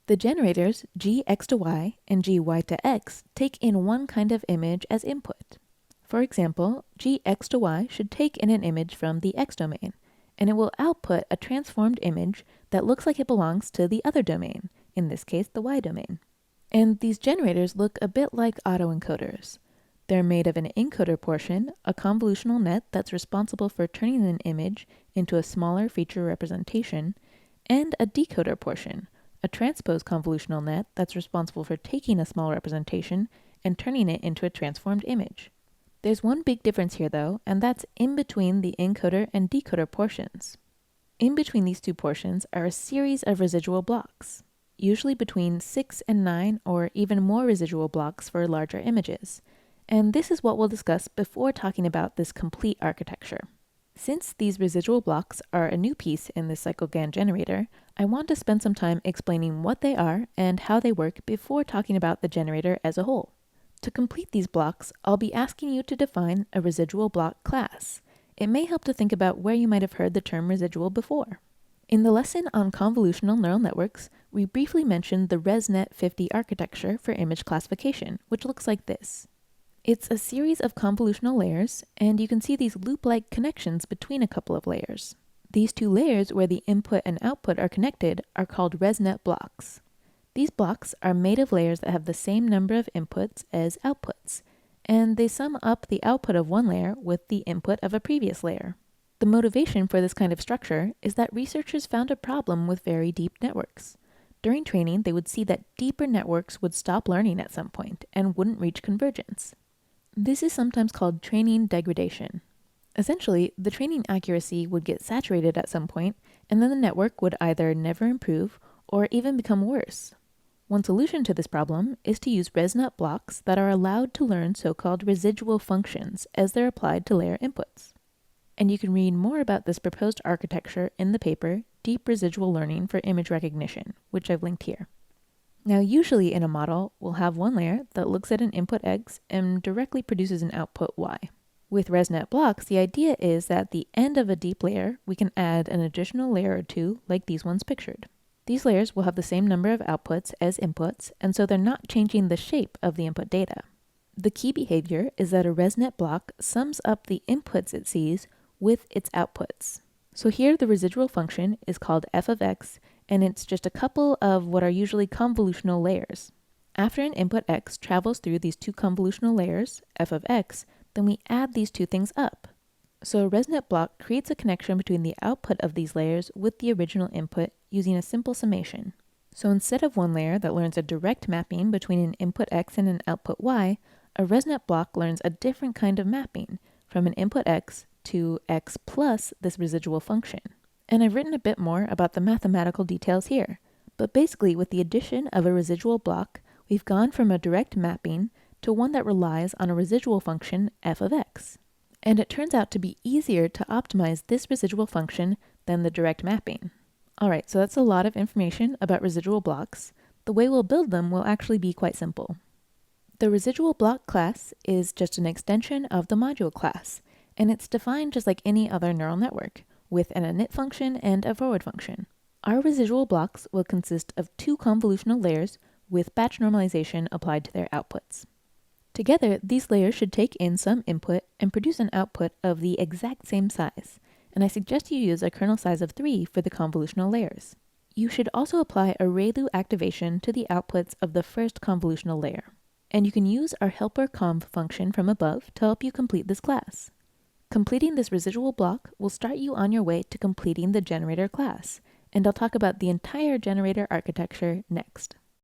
The generators gx to y and gy to x take in one kind of image as input. For example, gx to y should take in an image from the x domain, and it will output a transformed image that looks like it belongs to the other domain, in this case the y domain. And these generators look a bit like autoencoders. They're made of an encoder portion, a convolutional net that's responsible for turning an image into a smaller feature representation, and a decoder portion, a transpose convolutional net that's responsible for taking a small representation and turning it into a transformed image. There's one big difference here though, and that's in between the encoder and decoder portions. In between these two portions are a series of residual blocks, usually between 6 and 9 or even more residual blocks for larger images. And this is what we'll discuss before talking about this complete architecture. Since these residual blocks are a new piece in this cycloGAN generator, I want to spend some time explaining what they are and how they work before talking about the generator as a whole. To complete these blocks, I'll be asking you to define a residual block class. It may help to think about where you might have heard the term residual before. In the lesson on convolutional neural networks, we briefly mentioned the ResNet 50 architecture for image classification, which looks like this. It's a series of convolutional layers, and you can see these loop-like connections between a couple of layers. These two layers where the input and output are connected are called ResNet blocks. These blocks are made of layers that have the same number of inputs as outputs, and they sum up the output of one layer with the input of a previous layer. The motivation for this kind of structure is that researchers found a problem with very deep networks. During training, they would see that deeper networks would stop learning at some point and wouldn't reach convergence. This is sometimes called training degradation. Essentially, the training accuracy would get saturated at some point, and then the network would either never improve or even become worse. One solution to this problem is to use ResNet blocks that are allowed to learn so-called residual functions as they're applied to layer inputs. And you can read more about this proposed architecture in the paper, Deep Residual Learning for Image Recognition, which I've linked here. Now, usually in a model, we'll have one layer that looks at an input x and directly produces an output y. With ResNet blocks, the idea is that at the end of a deep layer, we can add an additional layer or two like these ones pictured. These layers will have the same number of outputs as inputs, and so they're not changing the shape of the input data. The key behavior is that a ResNet block sums up the inputs it sees with its outputs. So here the residual function is called f of x, and it's just a couple of what are usually convolutional layers. After an input x travels through these two convolutional layers, f of x, then we add these two things up. So a ResNet block creates a connection between the output of these layers with the original input using a simple summation. So instead of one layer that learns a direct mapping between an input x and an output y, a ResNet block learns a different kind of mapping from an input x to x plus this residual function. And I've written a bit more about the mathematical details here, but basically with the addition of a residual block, we've gone from a direct mapping to one that relies on a residual function f of x. And it turns out to be easier to optimize this residual function than the direct mapping. Alright, so that's a lot of information about residual blocks. The way we'll build them will actually be quite simple. The residual block class is just an extension of the module class, and it's defined just like any other neural network, with an init function and a forward function. Our residual blocks will consist of two convolutional layers with batch normalization applied to their outputs. Together, these layers should take in some input and produce an output of the exact same size, and I suggest you use a kernel size of 3 for the convolutional layers. You should also apply a ReLU activation to the outputs of the first convolutional layer, and you can use our helper conv function from above to help you complete this class. Completing this residual block will start you on your way to completing the generator class, and I'll talk about the entire generator architecture next.